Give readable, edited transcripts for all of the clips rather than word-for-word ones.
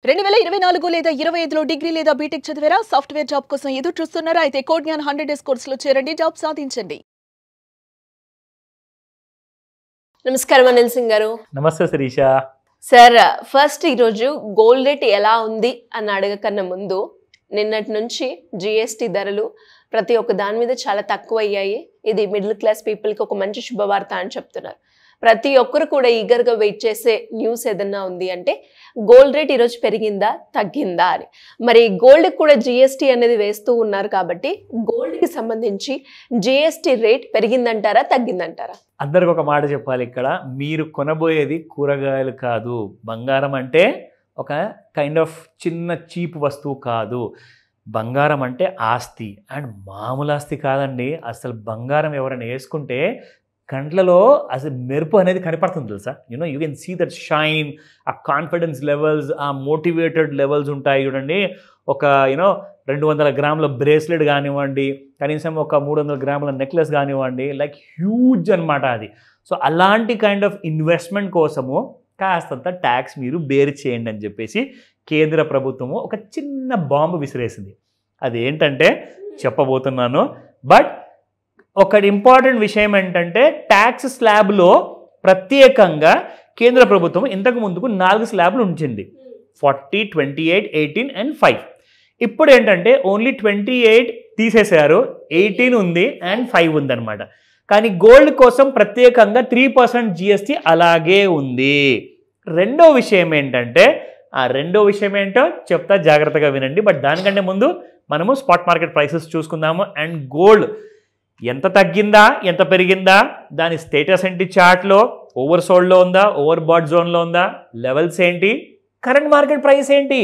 2024 లేదా 25లో డిగ్రీ లేదా బీటెక్ చదివారా? సాఫ్ట్వేర్ జాబ్ కోసం ఎదురు చూస్తున్నారా? అయితే కోడ్ జ్ఞాన్ 100 డేస్ కోర్సులో చేరండి, జాబ్ సాధించండి. నమస్కారం అనిల్ సింగ్ గారు. నమస్తే శిరీష. సార్, ఫస్ట్ ఈరోజు గోల్డ్ రేట్ ఎలా ఉంది అని అడగకన్నా ముందు, నిన్నటి నుంచి జిఎస్టీ ధరలు ప్రతి ఒక్క దాని మీద చాలా తక్కువ అయ్యాయి. ఇది మిడిల్ క్లాస్ పీపుల్కి ఒక మంచి శుభవార్త అని చెప్తున్నారు. ప్రతి ఒక్కరు కూడా ఈగర్గా వెయిట్ చేసే న్యూస్ ఏదన్నా ఉంది అంటే గోల్డ్ రేట్ ఈరోజు పెరిగిందా తగ్గిందా అని. మరి గోల్డ్కి కూడా జిఎస్టీ అనేది వేస్తూ ఉన్నారు కాబట్టి గోల్డ్కి సంబంధించి జిఎస్టీ రేట్ పెరిగిందంటారా తగ్గిందంటారా? అందరికి ఒక మాట చెప్పాలి, ఇక్కడ మీరు కొనబోయేది కూరగాయలు కాదు, బంగారం అంటే ఒక కైండ్ ఆఫ్ చిన్న చీప్ వస్తువు కాదు. బంగారం అంటే ఆస్తి, అండ్ మామూలు ఆస్తి కాదండి. అసలు బంగారం ఎవరైనా వేసుకుంటే కంట్లలో అసలు మెరుపు అనేది కనపడుతుంది తెలుసా. You can see that shine, ఆ కాన్ఫిడెన్స్ లెవెల్స్, ఆ మోటివేటెడ్ లెవెల్స్ ఉంటాయి చూడండి. ఒక 200 గ్రాముల బ్రేస్లెట్ కానివ్వండి, కనీసం ఒక 300 గ్రాముల నెక్లెస్ కానివ్వండి, లైక్ హ్యూజ్ అనమాట అది. సో అలాంటి కైండ్ ఆఫ్ ఇన్వెస్ట్మెంట్ కోసము కాస్తంత ట్యాక్స్ మీరు బేర్ చేయండి అని చెప్పేసి కేంద్ర ప్రభుత్వము ఒక చిన్న బాంబు విసిరేసింది. అదేంటంటే చెప్పబోతున్నాను. బట్ ఒక ఇంపార్టెంట్ విషయం ఏంటంటే, ట్యాక్స్ స్లాబ్లో ప్రత్యేకంగా కేంద్ర ప్రభుత్వం ఇంతకు ముందుకు 4 స్లాబ్లు ఉంచింది, 40, 28, 18 అండ్ 5. ఇప్పుడు ఏంటంటే ఓన్లీ 28 తీసేశారు, 18 ఉంది అండ్ 5 ఉందన్నమాట. కానీ గోల్డ్ కోసం ప్రత్యేకంగా 3% జిఎస్టీ అలాగే ఉంది. రెండో విషయం ఏంటంటే, ఆ రెండో విషయం ఏంటో చెప్తా, జాగ్రత్తగా వినండి. బట్ దానికంటే ముందు మనము స్పాట్ మార్కెట్ ప్రైసెస్ చూసుకుందాము. అండ్ గోల్డ్ ఎంత తగ్గిందా, ఎంత పెరిగిందా, దాని స్టేటస్ ఏంటి, చార్ట్లో ఓవర్ సోల్డ్లో ఉందా, ఓవర్ బాట్ జోన్లో ఉందా, లెవెల్స్ ఏంటి, కరెంట్ మార్కెట్ ప్రైస్ ఏంటి.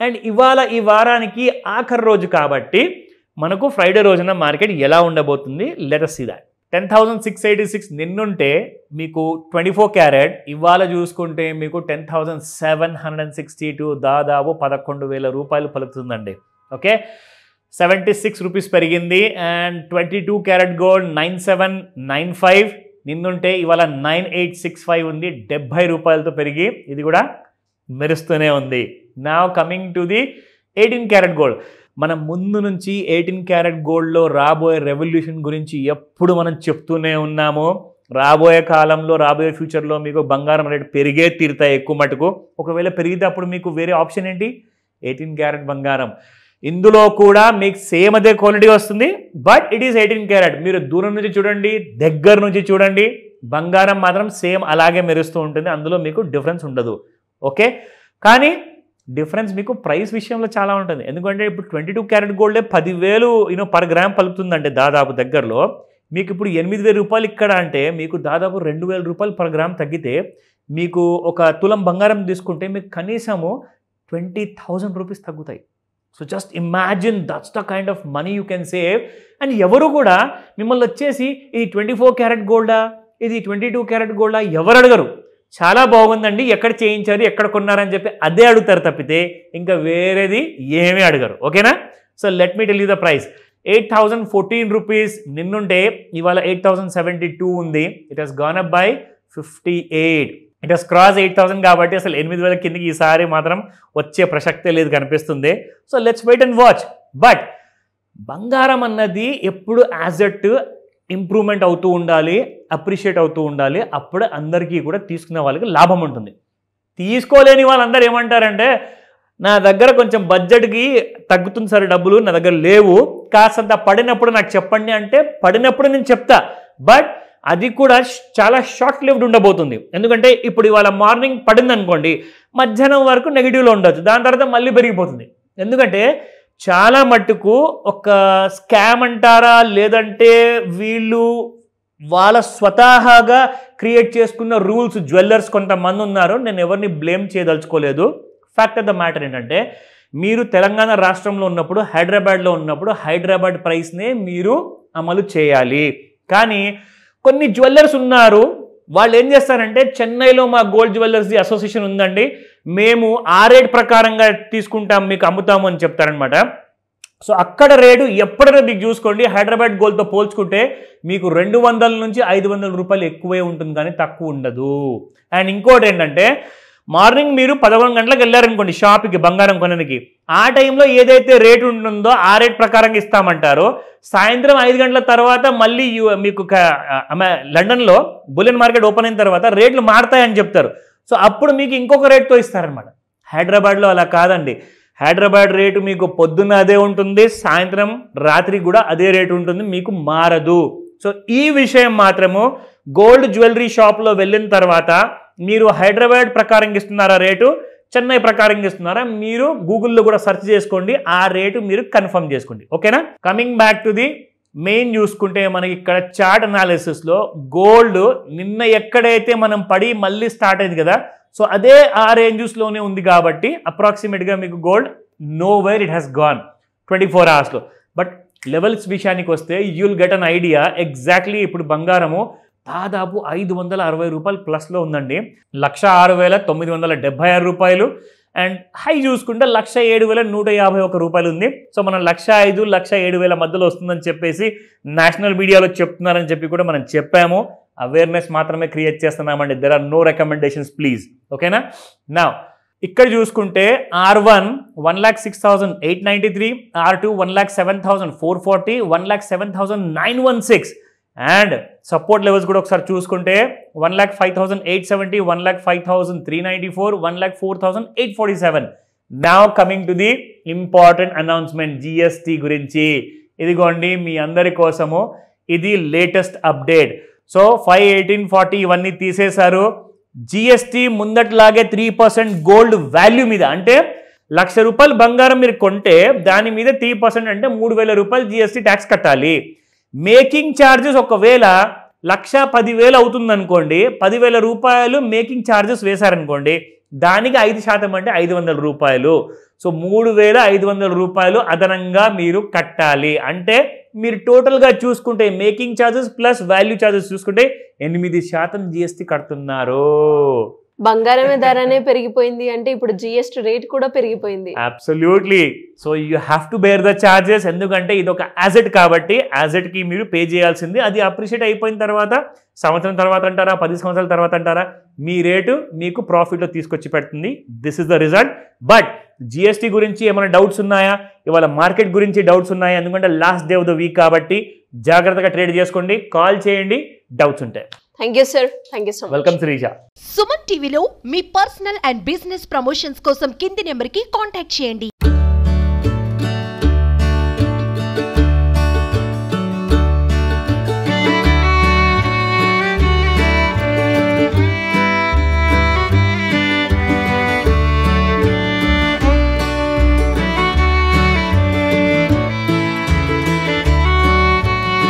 అండ్ ఇవాళ ఈ వారానికి ఆఖరి రోజు కాబట్టి మనకు ఫ్రైడే రోజున మార్కెట్ ఎలా ఉండబోతుంది, లెట్ us see that. 10,686 నిన్నుంటే మీకు 24 క్యారెట్, ఇవాళ చూసుకుంటే మీకు 10,762, దాదాపు 11,000 రూపాయలు పలుకుతుందండి. ఓకే, 76 రూపీస్ పెరిగింది. అండ్ 22 క్యారెట్ గోల్డ్ 9795 నిన్నుంటే ఇవాళ 9865 ఉంది, 70 రూపాయలతో పెరిగి ఇది కూడా మెరుస్తూనే ఉంది. Now coming to the 18 carat gold. మనం ముందు నుంచి 18 క్యారెట్ గోల్డ్లో రాబోయే రెవల్యూషన్ గురించి ఎప్పుడు మనం చెప్తూనే ఉన్నాము. రాబోయే కాలంలో, రాబోయే ఫ్యూచర్లో మీకు బంగారం రేటు పెరిగే తీరుతాయి ఎక్కువ మటుకు. ఒకవేళ పెరిగితే అప్పుడు మీకు వేరే ఆప్షన్ ఏంటి, 18 క్యారెట్ బంగారం. ఇందులో కూడా మీకు సేమ్ అదే క్వాలిటీ వస్తుంది, బట్ ఇట్ ఈస్ 18 క్యారెట్. మీరు దూరం నుంచి చూడండి, దగ్గర నుంచి చూడండి, బంగారం మాత్రం సేమ్ అలాగే మెరుస్తూ ఉంటుంది, అందులో మీకు డిఫరెన్స్ ఉండదు. ఓకే, కానీ డిఫరెన్స్ మీకు ప్రైస్ విషయంలో చాలా ఉంటుంది. ఎందుకంటే ఇప్పుడు 22 క్యారెట్ గోల్డే 10,000 పర్ గ్రామ్ పలుకుతుందంటే దాదాపు దగ్గరలో. మీకు ఇప్పుడు 8,000 రూపాయలు ఇక్కడ అంటే మీకు దాదాపు 2,000 రూపాయలు పర్ గ్రామ్ తగ్గితే మీకు ఒక తులం బంగారం తీసుకుంటే మీకు కనీసము 20,000 రూపీస్ తగ్గుతాయి. So just imagine, that's the kind of money you can save. And ఎవరు కూడా మిమ్మల్ని వచ్చేసి ఇది 24 క్యారెట్ గోల్డా, ఇది 22 క్యారెట్ గోల్డా ఎవరు అడగరు. చాలా బాగుందండి, ఎక్కడ చేయించారు, ఎక్కడ కొన్నారని చెప్పి అదే అడుగుతారు తప్పితే ఇంకా వేరేది ఏమీ అడగరు. ఓకేనా? So let me tell you the price. 8,014 rupees నిన్నుంటే ఇవాళ 8,072 ఉంది. It has gone up by 58. It has cross 8,000 కాబట్టి అసలు 8,000 కిందకి ఈసారి మాత్రం వచ్చే ప్రసక్తే లేదు కనిపిస్తుంది. So let's wait and watch. But బంగారం అన్నది ఎప్పుడు యాజెట్ ఇంప్రూవ్మెంట్ అవుతూ ఉండాలి, అప్రిషియేట్ అవుతూ ఉండాలి. అప్పుడు అందరికీ కూడా తీసుకునే వాళ్ళకి లాభం ఉంటుంది. తీసుకోలేని వాళ్ళందరూ ఏమంటారంటే, నా దగ్గర కొంచెం బడ్జెట్కి తగ్గుతుంది సార్ డబ్బులు, నా దగ్గర లేవు, కాస్తంత పడినప్పుడు నాకు చెప్పండి అంటే పడినప్పుడు నేను చెప్తా. బట్ అది కూడా చాలా షార్ట్ లివ్డ్ ఉండబోతుంది. ఎందుకంటే ఇప్పుడు ఇవాళ మార్నింగ్ పడింది అనుకోండి, మధ్యాహ్నం వరకు నెగిటివ్లో ఉండొచ్చు, దాని తర్వాత మళ్ళీ పెరిగిపోతుంది. ఎందుకంటే చాలా మట్టుకు ఒక స్కామ్ అంటారా, లేదంటే వీళ్ళు వాళ్ళ స్వతహాగా క్రియేట్ చేసుకున్న రూల్స్, జ్యువెల్లర్స్ కొంతమంది ఉన్నారు. నేను ఎవరిని బ్లేమ్ చేయదలుచుకోలేదు. ఫ్యాక్ట్ ఆఫ్ ద మ్యాటర్ ఏంటంటే, మీరు తెలంగాణ రాష్ట్రంలో ఉన్నప్పుడు, హైదరాబాద్లో ఉన్నప్పుడు హైదరాబాద్ ప్రైస్నే మీరు అమలు చేయాలి. కానీ కొన్ని జ్యువెల్లర్స్ ఉన్నారు, వాళ్ళు ఏం చేస్తారంటే, చెన్నైలో మా గోల్డ్ జ్యువెల్లర్స్ది అసోసియేషన్ ఉందండి, మేము ఆ రేట్ ప్రకారంగా తీసుకుంటాం, మీకు అమ్ముతాము అని చెప్తారనమాట. సో అక్కడ రేటు ఎప్పుడైనా మీకు చూసుకోండి, హైదరాబాద్ గోల్డ్తో పోల్చుకుంటే మీకు 200 నుంచి 500 రూపాయలు ఎక్కువే ఉంటుంది, కానీ తక్కువ ఉండదు. అండ్ ఇంకోటి ఏంటంటే, మార్నింగ్ మీరు 11 గంటలకు వెళ్ళారనుకోండి షాప్కి బంగారం కొనడానికి, ఆ టైంలో ఏదైతే రేట్ ఉంటుందో ఆ రేట్ ప్రకారంగా ఇస్తామంటారో, సాయంత్రం 5 గంటల తర్వాత మళ్ళీ మీకు లండన్లో బులియన్ మార్కెట్ ఓపెన్ అయిన తర్వాత రేట్లు మారుతాయని చెప్తారు. సో అప్పుడు మీకు ఇంకొక రేట్తో ఇస్తారనమాట. హైదరాబాద్లో అలా కాదండి. హైదరాబాద్ రేటు మీకు పొద్దున్న అదే ఉంటుంది, సాయంత్రం రాత్రి కూడా అదే రేటు ఉంటుంది, మీకు మారదు. సో ఈ విషయం మాత్రము గోల్డ్ జ్యువెలరీ షాప్లో వెళ్ళిన తర్వాత మీరు హైదరాబాద్ ప్రకారంగా ఇస్తున్నారా రేటు, చెన్నై ప్రకారంగా ఇస్తున్నారా, మీరు గూగుల్లో కూడా సెర్చ్ చేసుకోండి, ఆ రేటు మీరు కన్ఫర్మ్ చేసుకోండి. ఓకేనా? Coming back to the main చూసుకుంటే మనకి ఇక్కడ చార్ట్ అనాలిసిస్లో గోల్డ్ నిన్న ఎక్కడైతే మనం పడి మళ్ళీ స్టార్ట్ అయింది కదా, సో అదే ఆ రేంజెస్లోనే ఉంది కాబట్టి అప్రాక్సిమేట్గా మీకు gold know where it has gone 24 అవర్స్లో. బట్ లెవెల్స్ విషయానికి వస్తే you'll get an idea. Exactly ఇప్పుడు బంగారము దాదాపు 560 రూపాయలు ప్లస్లో ఉందండి. 1,06,976 రూపాయలు. అండ్ హై చూసుకుంటే 1,07,151 రూపాయలు ఉంది. సో మనం 1,05,000 1,07,000 మధ్యలో వస్తుందని చెప్పేసి నేషనల్ మీడియాలో చెప్తున్నారని చెప్పి కూడా మనం చెప్పాము. అవేర్నెస్ మాత్రమే క్రియేట్ చేస్తున్నామండి. There are no recommendations please. ఓకేనా? నా ఇక్కడ చూసుకుంటే R1 1,06,893, R2 1,07,440, 1,07,916 and support levels కూడా ఒకసారి చూసుకుంటే 1,05,870, 1,05,394, 1,04,847. Now coming to the important announcement GST గురించి. ఇదిగోండి మీ అందరి కోసము ఇది లేటెస్ట్ అప్డేట్. సో 5,1840 ఇవన్నీ తీసేశారు. GST ముందట్లాగే 3% గోల్డ్ వాల్యూ మీద, అంటే 1,00,000 రూపాయలు బంగారం మీరు కొంటే దాని మీద 3% అంటే 3,000 రూపాయలు GST ట్యాక్స్ కట్టాలి. మేకింగ్ ఛార్జెస్ ఒకవేళ 1,10,000 అవుతుంది అనుకోండి, 10,000 రూపాయలు మేకింగ్ ఛార్జెస్ వేశారనుకోండి, దానికి 5% అంటే 500 రూపాయలు. సో 3,500 రూపాయలు అదనంగా మీరు కట్టాలి. అంటే మీరు టోటల్గా చూసుకుంటే making charges plus value charges చూసుకుంటే 8% GST కడుతున్నారు. బంగారమే ధరనే పెరిగిపోయింది అంటే ఇప్పుడు GST రేట్ కూడా పెరిగిపోయింది. Absolutely. So you have to bear the charges. ఎందుకంటే ఇది ఒక యాసెట్ కాబట్టి యాసెట్కి మీరు పే చేయాల్సింది. అది అప్రిషియేట్ అయిపోయిన తర్వాత సంవత్సరం తర్వాత అంటారా, 10 సంవత్సరాల తర్వాత అంటారా, మీ రేటు మీకు ప్రాఫిట్లో తీసుకొచ్చి పెడుతుంది. This is the result. But GST గురించి ఏమైనా డౌట్స్ ఉన్నాయా, ఇవాళ మార్కెట్ గురించి డౌట్స్ ఉన్నాయా? ఎందుకంటే last day of the week కాబట్టి జాగ్రత్తగా ట్రేడ్ చేసుకోండి, కాల్ చేయండి డౌట్స్ ఉంటాయి. Thank you sir. Thank you so much. Welcome Sreeja. Suman టీవీలో మీ పర్సనల్ అండ్ బిజినెస్ ప్రమోషన్స్ కోసం కింది నెంబర్కి కాంటాక్ట్ చేయండి.